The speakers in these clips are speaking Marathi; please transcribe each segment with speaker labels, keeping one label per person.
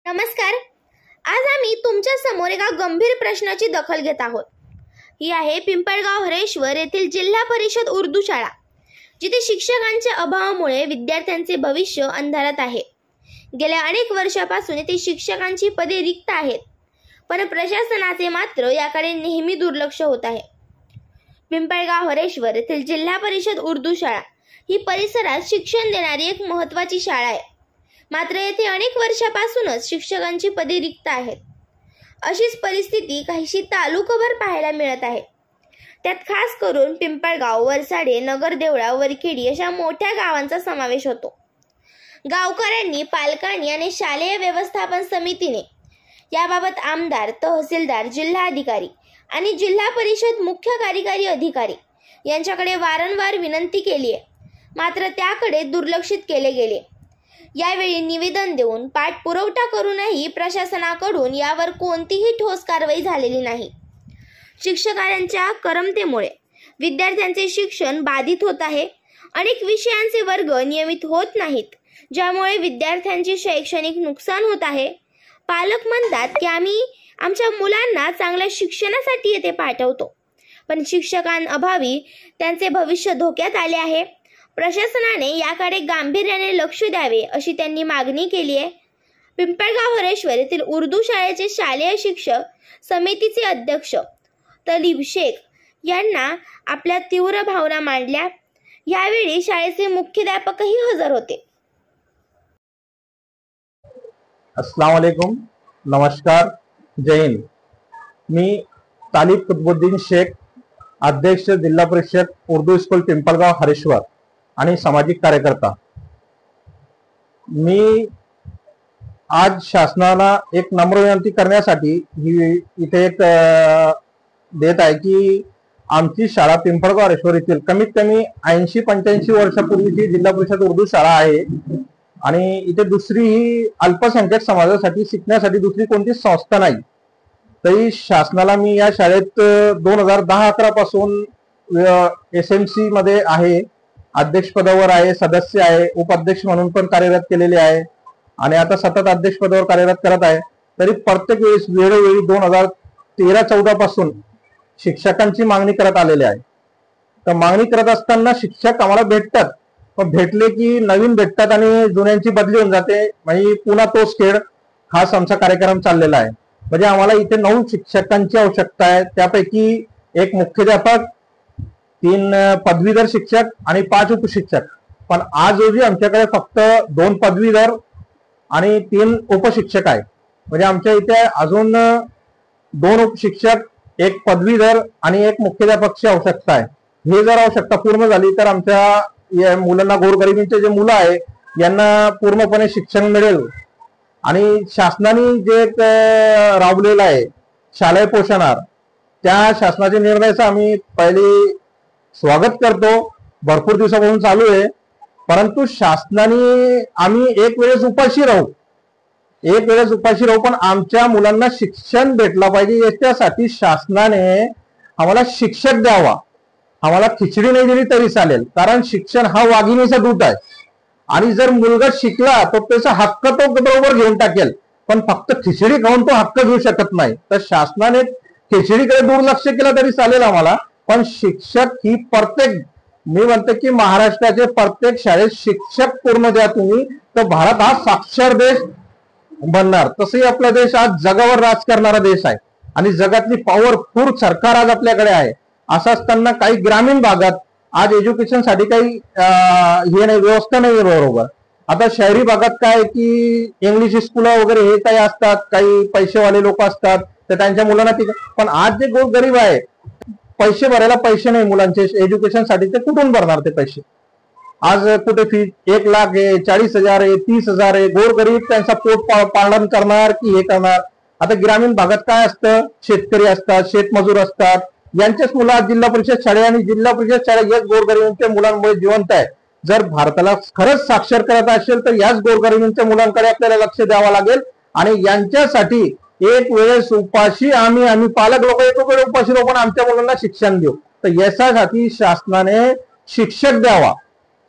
Speaker 1: नमस्कार. आज आम्ही तुमच्या समोर एका गंभीर प्रश्नाची दखल घेत आहोत. ही आहे पिंपळगाव हरेश्वर येथील जिल्हा परिषद उर्दू शाळा, जिथे शिक्षकांच्या अभावामुळे विद्यार्थ्यांचे भविष्य अंधारात आहे. गेल्या अनेक वर्षापासून येथे शिक्षकांची पदे रिक्त आहेत, पण प्रशासनाचे मात्र याकडे नेहमी दुर्लक्ष होत आहे. पिंपळगाव हरेश्वर येथील जिल्हा परिषद उर्दू शाळा ही परिसरात शिक्षण देणारी एक महत्त्वाची शाळा आहे. मात्र येथे अनेक वर्षापासूनच शिक्षकांची पदे रिक्त आहेत. अशीच परिस्थिती काहीशी तालुकाभर पाहायला मिळत आहे. त्यात खास करून पिंपळगाव, वरसाडे, नगरदेवळा, वरखेडी अशा मोठ्या गावांचा समावेश होतो. गावकऱ्यांनी, पालकांनी आणि शालेय व्यवस्थापन समितीने याबाबत आमदार, तहसीलदार, जिल्हाधिकारी आणि जिल्हा परिषद मुख्य कार्यकारी अधिकारी यांच्याकडे वारंवार विनंती केली आहे. मात्र त्याकडे दुर्लक्षित केले गेले. यावेळी निवेदन देऊन पाठपुरावा करूनही प्रशासनाकडून यावर कोणतीही ठोस कारवाई झालेली नाही. शिक्षकांच्या करमतेमुळे विद्यार्थ्यांचे शिक्षण बाधित होत आहे. अनेक विषयांचे वर्ग नियमित होत नाहीत, ज्यामुळे विद्यार्थ्यांचे शैक्षणिक नुकसान होत आहे. पालक म्हणतात की आम्ही आमच्या मुलांना चांगल्या शिक्षणासाठी येथे पाठवतो, पण शिक्षकांअभावी त्यांचे भविष्य धोक्यात आले आहे. प्रशासनाने याकडे गांभीर्याने लक्ष द्यावे अशी त्यांनी मागणी केली आहे. पिंपळगाव हरेश्वर येथील उर्दू शाळेचे शालेय शिक्षक समितीचे अध्यक्ष तलीब शेख यांना आपल्या तीव्र भावना मांडल्या. यावेळी शाळेचे मुख्याध्यापकही हजर होते.
Speaker 2: अस्सलाम वालेकुम, नमस्कार, जय हिंद. मी तालिब कुतुबुद्दीन शेख, अध्यक्ष जिल्हा परिषद उर्दू स्कूल पिंपळगाव हरेश्वर आणि सामाजिक कार्यकर्ता. मी आज शासनाला एक नम्र विनंती करण्यासाठी इथे एक देत आहे की आमची शाळा पिंपळगाव हरेश्वर येथील कमीत कमी 80-85 वर्षापूर्वीची जिल्हा परिषद उर्दू शाळा आहे आणि इथे दुसरी ही अल्पसंख्याक समाजासाठी शिकण्यासाठी दुसरी कोणतीच संस्था नाही. तरी शासनाला मी या शाळेत 2010-11 पासून SMC मध्ये आहे, अध्यक्ष पदावर आहे, सदस्य आहे, उपाध्यक्ष म्हणून पण कार्यरत केलेले आहे आणि आता सतत अध्यक्ष पदावर कार्यरत करत आहे. तरी प्रत्येक वेळेस वेळोवेळी 2013-14 पासून शिक्षकांची मागणी करत आलेली आहे. तर मागणी करत असताना शिक्षक आम्हाला भेटतात, पण भेटले की नवीन भेटतात आणि जुन्यांची बदली होऊन जाते. म्हणजे पुन्हा तोच खेळ हाच आमचा कार्यक्रम चाललेला आहे. म्हणजे आम्हाला इथे 9 शिक्षकांची आवश्यकता आहे. त्यापैकी एक मुख्याध्यापक, 3 पदवीधर शिक्षक आणि 5 उपशिक्षक. पण आज रोजी आमच्याकडे फक्त 2 पदवीधर आणि 3 उपशिक्षक आहे. म्हणजे आमच्या इथे अजून 2 उपशिक्षक, 1 पदवीधर आणि 1 मुख्याध्यापकची आवश्यकता आहे. हे जर आवश्यकता पूर्ण झाली तर आमच्या या मुलांना, गोरगरिबींचे जे मुलं आहे यांना पूर्णपणे शिक्षण मिळेल. आणि शासनाने जे राबवलेलं आहे शालेय पोषणाहार, त्या शासनाच्या निर्णयाचं आम्ही पहिले स्वागत करतो. भरपूर दिवसापासून चालू आहे, परंतु शासनाने आम्ही एक वेळेस उपाशी राहू, पण आमच्या मुलांना शिक्षण भेटला पाहिजे. याच्यासाठी शासनाने आम्हाला शिक्षक द्यावा. आम्हाला खिचडी नाही दिली तरी चालेल, कारण शिक्षण हा वाघिणीचा दूध आहे आणि जर मुलगा शिकला तर त्याचा हक्क तो बरोबर घेऊन टाकेल, पण फक्त खिचडी खाऊन तो हक्क घेऊ शकत नाही. तर शासनाने खिचडीकडे दुर्लक्ष केलं तरी चालेल आम्हाला, पण शिक्षक ही प्रत्येक, मी म्हणतो की महाराष्ट्राचे प्रत्येक शाळेत शिक्षक पूर्ण द्या तुम्ही, तर भारत हा साक्षर देश बनणार. तसंही आपला देश आज जगावर राज करणारा देश आहे आणि जगातली पॉवरफुल सरकार आज आपल्याकडे आहे. असं असताना काही ग्रामीण भागात आज एज्युकेशन साठी काही हे नाही, व्यवस्था नाही बरोबर. आता शहरी भागात काय की इंग्लिश स्कूल वगैरे हे काही असतात, काही पैसेवाले लोक असतात, तर त्यांच्या मुलांना तिथे. पण आज जे गरीब आहे, पैसे भरायला पैसे नाही मुलांचे एज्युकेशन साठी, ते कुठून भरणार ते पैसे? आज कुठे फी 1 लाख आहे, 40,000 आहे, 30,000 आहे. गोरगरीब त्यांचा पोट पालन करणार की हे करणार? आता ग्रामीण भागात काय असतं, शेतकरी असतात, शेतमजूर असतात, यांचेच मुलं आज जिल्हा परिषद शाळे आणि जिल्हा परिषद शाळा याच गोरगरिबांच्या मुलांमुळे जिवंत आहे. जर भारताला खरंच साक्षर करत असेल तर याच गोरगरिबांच्या मुलांकडे आपल्याला लक्ष द्यावं लागेल आणि यांच्यासाठी एक वेळेस उपाशी आम्ही पालक लोक एक वेळ उपाशी राहू, पण आमच्या मुलांना शिक्षण देऊ. तर याच्यासाठी शासनाने शिक्षक द्यावा.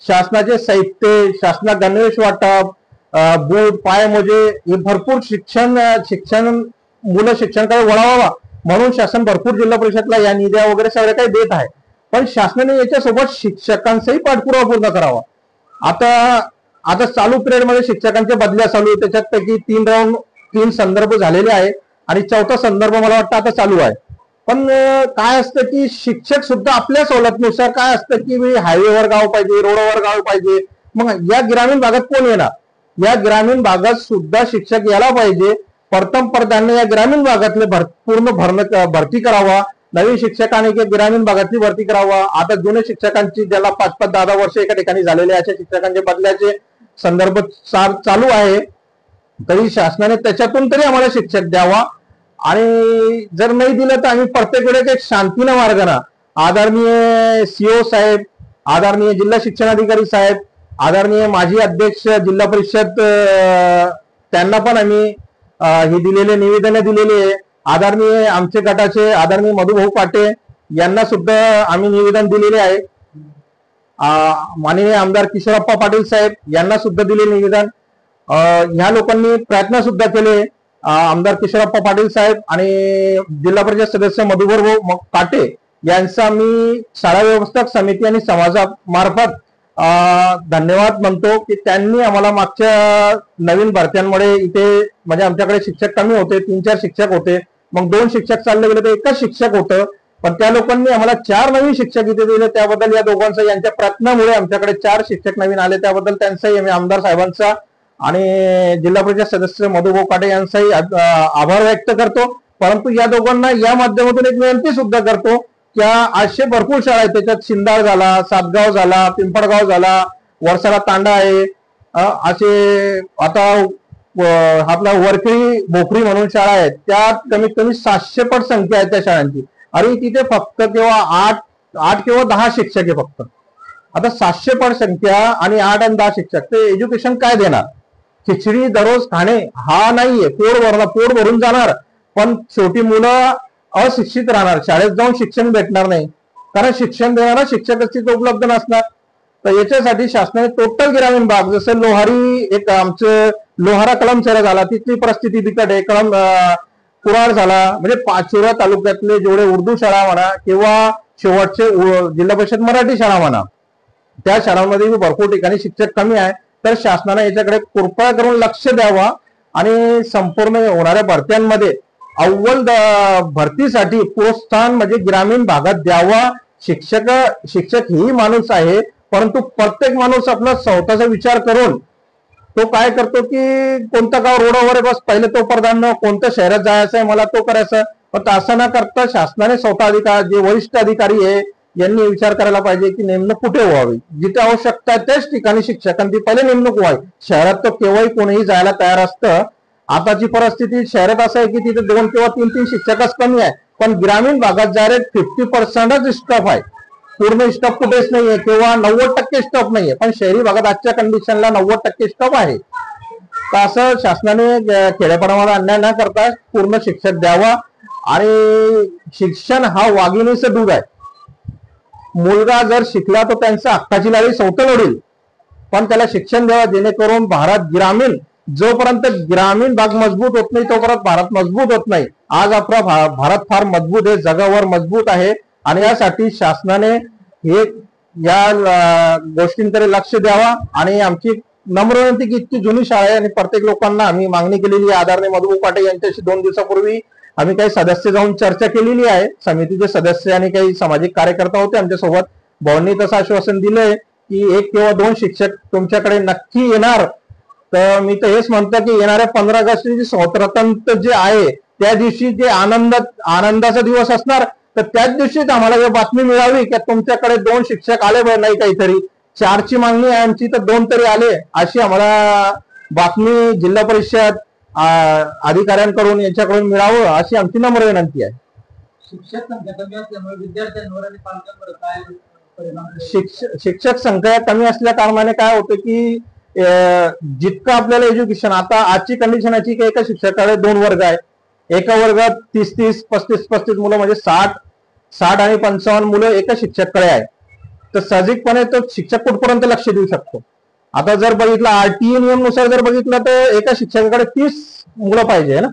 Speaker 2: शासनाचे साहित्य, शासना गणवेश वाटप, बूट, पायमोजे हे भरपूर शिक्षण मुलं शिक्षणाकडे वळावा म्हणून शासन भरपूर जिल्हा परिषदला या निध्या वगैरे सगळं काही देत आहे. पण शासनाने याच्यासोबत शिक्षकांचाही पाठपुरावा पूर्ण करावा. आता चालू पिरियड मध्ये शिक्षकांच्या बदल्या चालू आहे, त्याच्यात पैकी 3 संदर्भ झालेले आहे आणि 4था संदर्भ मला वाटतं आता चालू आहे. पण काय असतं की शिक्षक सुद्धा आपल्या सवलतीनुसार काय असतं की हायवेवर गाव पाहिजे, रोडवर गाव पाहिजे. मग या ग्रामीण भागात कोण येणार? या ग्रामीण भागात सुद्धा शिक्षक यायला पाहिजे. प्रथम प्राधान्य या ग्रामीण भागातले पूर्ण भरती करावा. नवीन शिक्षकांनी ग्रामीण भागातली भरती करावा. आता जुने शिक्षकांची ज्याला 5-5, 10 वर्ष एका ठिकाणी झालेले अशा शिक्षकांचे बदल्याचे संदर्भ चालू आहे. तरी शासनाने त्याच्यातून तरी आम्हाला शिक्षक द्यावा. आणि जर नाही दिलं तर आम्ही प्रत्येक वेळेस एक शांतीनं मार्गाने आदरणीय सीओ साहेब, आदरणीय जिल्हा शिक्षणाधिकारी साहेब, आदरणीय माजी अध्यक्ष जिल्हा परिषद त्यांना पण आम्ही ही दिलेले निवेदन दिलेले आहे. आदरणीय आमचे गटाचे आदरणीय मधुभाऊ पाटे यांना सुद्धा आम्ही निवेदन दिलेले आहे. माननीय आमदार किशोरप्पा पाटील साहेब यांना सुद्धा दिले निवेदन. ह्या लोकांनी प्रयत्न सुद्धा केले. आमदार किशोरप्पा पाटील साहेब आणि जिल्हा परिषद सदस्य मधुभाऊ पाटे यांचा मी शाळा व्यवस्थापक समिती आणि समाजामार्फत धन्यवाद म्हणतो की त्यांनी आम्हाला मागच्या नवीन भरत्यांमुळे इथे म्हणजे आमच्याकडे शिक्षक कमी होते, 3-4 शिक्षक होते. मग 2 शिक्षक चालले गेले तर एकच शिक्षक होतं. पण त्या लोकांनी आम्हाला 4 नवीन शिक्षक इथे दिले. त्याबद्दल या दोघांचा यांच्या प्रयत्नामुळे आमच्याकडे 4 शिक्षक नवीन आले. त्याबद्दल त्यांचाही आम्ही आमदार साहेबांचा आणि जिल्हा परिषद सदस्य मधुभाऊ पाटे यांचाही आभार व्यक्त करतो. परंतु या दोघांना या माध्यमातून एक विनंती सुद्धा करतो की असे भरपूर शाळा आहेत. त्याच्यात शिंदाळ झाला, सातगाव झाला, पिंपळगाव झाला, वर्षाला तांडा आहे. असे आता आपला वरकरी भोकरी म्हणून शाळा आहेत. त्यात कमीत कमी 700 पट संख्या आहे त्या शाळांची. आणि तिथे फक्त किंवा 8 किंवा 10 शिक्षक आहे फक्त. आता 700 पट संख्या आणि 8 आणि 10 शिक्षक ते एज्युकेशन काय देणार? खिचडी दररोज खाणे हा नाहीये. पोट भरून जाणार पण छोटी मुलं अशिक्षित राहणार. शाळेत जाऊन शिक्षण भेटणार नाही कारण शिक्षण देणारा शिक्षकच तिथे उपलब्ध नसणार. तर याच्यासाठी शासनाने टोटल ग्रामीण भाग जसं लोहारी एक आमचं लोहारा कलमसरा झाला तिथली परिस्थिती बिकट आहे. कुराड झाला म्हणजे पाचोरा तालुक्यातले जेवढे उर्दू शाळा म्हणा किंवा शेवटचे जिल्हा परिषद मराठी शाळा म्हणा त्या शाळांमध्ये भरपूर ठिकाणी शिक्षक कमी आहे. तर शासनाने याच्याकडे कृपया करून लक्ष द्यावा आणि संपूर्ण होणाऱ्या भरत्यांमध्ये अव्वल भरतीसाठी प्रोत्साहन म्हणजे ग्रामीण भागात द्यावा. शिक्षक ही माणूस आहे परंतु प्रत्येक माणूस आपला स्वतःचा विचार करून तो काय करतो की कोणतं गाव रोडावर आहे बस पहिले तो प्राधान्य, कोणत्या शहरात जायचं आहे मला तो करायचा. पण असं न करता शासनाने स्वतः अधिकारी जे वरिष्ठ अधिकारी आहे यांनी विचार करायला पाहिजे की नेमणूक कुठे व्हावी. जिथे आवश्यकता आहे त्याच ठिकाणी शिक्षकांची पहिले नेमणूक व्हावी. शहरात तर केव्हाही कोणीही जायला तयार असतं. आताची परिस्थिती शहरात असं आहे की तिथे 2 किंवा 3 शिक्षकच कमी आहे. पण ग्रामीण भागात डायरेक्ट 50% स्टाफ आहे. पूर्ण स्टाफ कुठेच नाहीये किंवा 90% स्टाफ नाहीये. पण शहरी भागात आजच्या कंडिशनला 90% स्टाफ आहे. तर असं शासनाने खेड्यापाड्यामध्ये अन्याय न करता पूर्ण शिक्षक द्यावा. आणि शिक्षण हा वाघिणीचं दूध आहे. मुलगा जर शिकला तर त्यांचा हक्काची लढाई स्वतः लढेल पण त्याला शिक्षण द्यावा जेणेकरून भारत ग्रामीण जोपर्यंत ग्रामीण भाग मजबूत होत नाही तोपर्यंत भारत मजबूत होत नाही. आज आपला भारत फार मजबूत आहे, जगावर मजबूत आहे आणि यासाठी शासनाने हे या गोष्टींकडे लक्ष द्यावा. आणि आमची नम्र विनंती की इतकी जुनी शाळा आहे आणि प्रत्येक लोकांना आम्ही मागणी केलेली आहे. आदरणीय मधुभाऊ पाटे यांच्याशी 2 दिवसापूर्वी आम्ही काही सदस्य जाऊन चर्चा केलेली आहे. समितीचे सदस्य आणि काही सामाजिक कार्यकर्ता होते आमच्यासोबत. भाऊंनी तसं आश्वासन दिलंय की 1 किंवा 2 शिक्षक तुमच्याकडे नक्की येणार. तर मी तर हेच म्हणतो की येणाऱ्या 15 ऑगस्टची स्वातंत्र्य जे आहे त्या दिवशी जे आनंदाचा दिवस असणार तर त्याच दिवशीच आम्हाला ही बातमी मिळावी की तुमच्याकडे 2 शिक्षक आले नाही काहीतरी 4ची मागणी आहे आमची तर 2 तरी आले अशी आम्हाला बातमी जिल्हा परिषद अधिकाऱ्यांकडून यांच्याकडून मिळावं अशी आमची नम्र विनंती आहे.
Speaker 3: शिक्षक संख्या कमी असल्यामुळे विद्यार्थ्यांवर आणि पालकांवर काय परिणाम?
Speaker 2: शिक्षक संख्या कमी असल्या कारणाने काय होतं की जितकं आपल्याला एज्युकेशन आता आजची कंडिशन अशी की एका शिक्षकाकडे 2 वर्ग आहे. एका वर्गात 30, 35 मुलं म्हणजे 60 आणि 55 मुलं एका शिक्षकाकडे आहे. तर साहजिकपणे तो शिक्षक कुठपर्यंत लक्ष देऊ शकतो. आता जर बघितलं आरटीए नियम नुसार जर बघितलं तर एका शिक्षकाकडे 30 मुलं पाहिजे ना,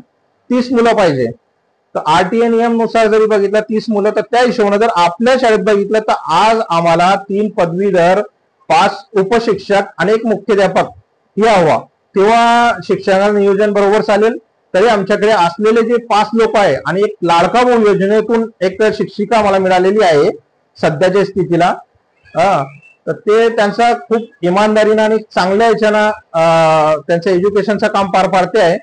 Speaker 2: 30 मुलं पाहिजे. तर आरटीए नियम नुसार जरी बघितलं 30 मुलं, तर त्या हिशोबाने जर आपल्या शाळेत बघितलं तर आज आम्हाला 3 पदवीधर, 5 उपशिक्षक आणि 1 मुख्याध्यापक हे हवा, तेव्हा शिक्षणाला नियोजन बरोबर चालेल. तरी आमच्याकडे असलेले जे 5 लोक आहे आणि एक लाडका भाऊ योजनेतून एक शिक्षिका आम्हाला मिळालेली आहे सध्याच्या स्थितीला. तर ते त्यांचा खूप इमानदारीनं आणि चांगल्या याच्यानं त्यांचं एज्युकेशनचं काम पार पाडते आहे.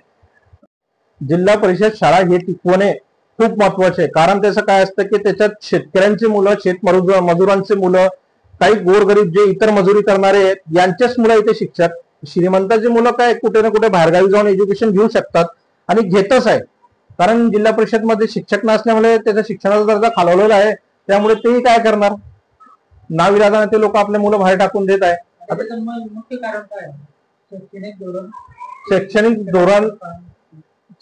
Speaker 2: जिल्हा परिषद शाळा हे टिकवणे खूप महत्वाचे आहे. कारण त्याचं काय असतं की त्याच्यात शेतकऱ्यांची मुलं, मजुरांची मुलं, काही गोरगरीब जे इतर मजुरी करणारे आहेत यांचेच मुलं इथे शिक्षक, श्रीमंताची मुलं काय कुठे ना कुठे बाहेरगावी जाऊन एज्युकेशन घेऊ शकतात आणि घेतच आहे. कारण जिल्हा परिषद मध्ये शिक्षक नसल्यामुळे त्याच्या शिक्षणाचा दर्जा खालवलेला आहे. त्यामुळे तेही काय करणार, नाविलाजाने ते लोक आपले मुलं बाहेर टाकून देत आहे.
Speaker 3: मुख्य कारण काय आहे?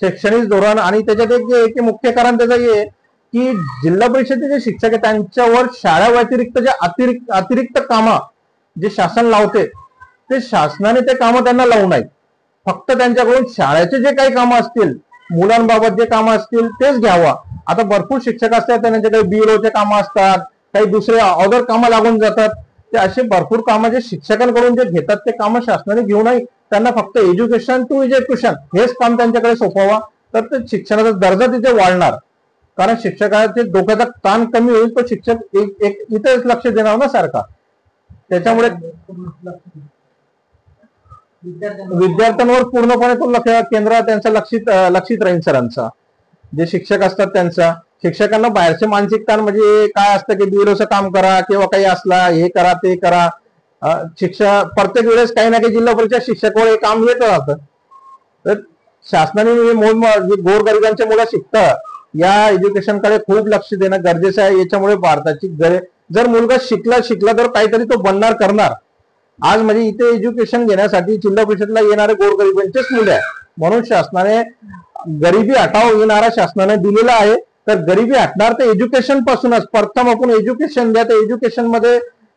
Speaker 2: शैक्षणिक धोरण आणि त्याच्यात एक मुख्य कारण त्याचं हे की जिल्हा परिषदेचे जे शिक्षक आहेत त्यांच्यावर शाळा व्यतिरिक्त जे अतिरिक्त कामं जे शासन लावते ते शासनाने ते कामं त्यांना लावू नये. फक्त त्यांच्याकडून शाळेचे जे काही कामं असतील, मुलांबाबत जे कामं असतील तेच घ्यावा. आता भरपूर शिक्षक असतात त्यांच्याकडे बीएलओचे कामं असतात, काही दुसरे अदर कामं लागून जातात. ते असे भरपूर कामं जे शिक्षकांकडून जे घेतात ते कामं शासनाने घेऊ नये. त्यांना फक्त एज्युकेशन टू एज्युकेशन हेच काम त्यांच्याकडे सोपवा, तर ते शिक्षणाचा दर्जा तिथे वाढणार. कारण शिक्षकाचे डोक्याचा ताण कमी होईल, तो शिक्षक एक इथेच लक्ष देणार ना सारखा. त्याच्यामुळे विद्यार्थ्यांवर पूर्णपणे तो केंद्र त्यांचा लक्षित राहील. सरांचा जे शिक्षक असतात त्यांचा, शिक्षकांना बाहेरचे मानसिक ताण म्हणजे काय असतं की बीएलओचं काम करा किंवा काही असला हे करा ते करा. शिक्षक प्रत्येक वेळेस काही ना काही जिल्हा परिषद शिक्षकावर हे काम येत राहतं. तर शासनाने गोरगरिबांच्या मुलं शिकतात या एज्युकेशनकडे खूप लक्ष देणं गरजेचं आहे. याच्यामुळे भारताची जर मुलगा शिकला तर काहीतरी तो बनणार करणार. आज म्हणजे इथे एज्युकेशन घेण्यासाठी जिल्हा परिषदला येणारे गोरगरिबांचेच मुले आहे. म्हणून शासनाने गरिबी हटाव येणारा शासनाने दिलेला आहे. तर गरिबी हटणार तर एज्युकेशन पासूनच. प्रथम आपण एज्युकेशन द्या. तर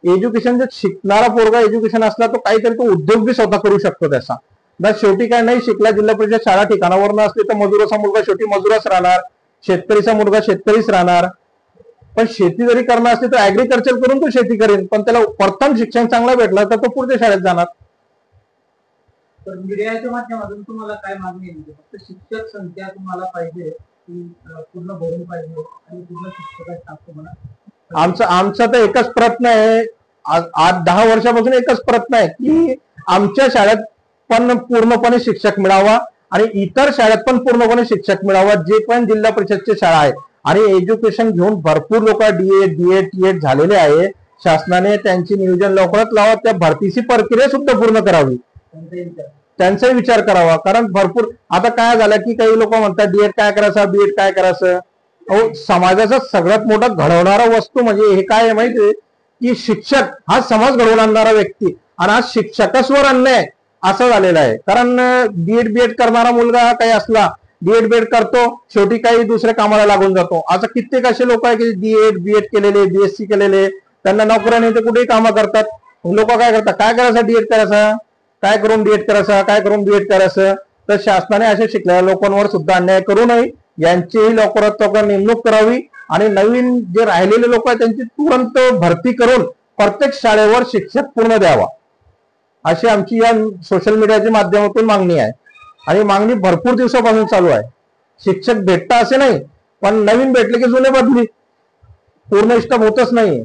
Speaker 2: एज्युकेशन जर शिकणारा पोरगा एज्युकेशन असला तो काहीतरी तो उद्योग बी स्वतः करू शकतो त्याचा. जर शेवटी काय नाही शिकला, जिल्हा परिषद शाळा ठिकाणावर नसली तर मजुराचा मुलगा शेवटी मजुरच राहणार, शेतकरीचा मुलगा शेतकरीच राहणार. पण शेती जरी करणार असली तर ऍग्रिकल्चर करून तो शेती करेल, पण त्याला प्रथम शिक्षण चांगला भेटलं तर तो पुढच्या शाळेत जाणार.
Speaker 3: तर मीडियाच्या माध्यमातून तुम्हाला काय मागणी आहे? फक्त शिक्षक संख्या तुम्हाला पाहिजे की पूर्ण भरून पाहिजे आणि पूर्ण शिक्षकाची म्हणा?
Speaker 2: आमचा तर एकच प्रयत्न आहे. आज 10 वर्षापासून एकच प्रयत्न आहे की आमच्या शाळेत पण पूर्णपणे शिक्षक मिळावा आणि इतर शाळेत पण पूर्णपणे शिक्षक मिळावा. जे पण जिल्हा परिषदची शाळा आहे आणि एज्युकेशन घेऊन भरपूर लोक डीएड टीएड झालेले आहे. शासनाने त्यांची नियोजन लवकरात लावा. त्या भरतीची प्रक्रिया सुद्धा पूर्ण करावी, त्यांचाही विचार करावा. कारण भरपूर आता काय झालं की काही लोक म्हणतात डीएड काय करायचं, बीएड काय करायचं. समाजाचा सगळ्यात मोठा घडवणारा वस्तू म्हणजे हे काय आहे माहितीये की शिक्षक हा समाज घडवून आणणारा व्यक्ती. आणि आज शिक्षकासवर अन्याय असं झालेलं आहे. कारण बीएड करणारा मुलगा काही असला, बीएड करतो, शेवटी काही दुसऱ्या कामाला लागून जातो. आता कित्येक असे लोक आहे की बीएड केलेले, बीएससी केलेले, त्यांना नोकऱ्या नाही ते कुठेही कामं करतात. लोक काय करतात, काय करायचं डीएड करायचं, काय करून डीएड करायचं, काय करून बीएड करायचं. तर शासनाने असे शिकलेल्या लोकांवर सुद्धा अन्याय करू नये. यांचीही लवकरात लवकर नेमणूक करावी आणि नवीन जे राहिलेले लोक आहेत त्यांची तुरंत भरती करून प्रत्येक शाळेवर शिक्षक पूर्ण द्यावा, अशी आमची या सोशल मीडियाच्या माध्यमातून मागणी आहे. आणि मागणी भरपूर दिवसापासून चालू आहे. शिक्षक भेटता असे नाही, पण नवीन भेटले की जुने बदली, पूर्ण स्टाफ होतच नाही.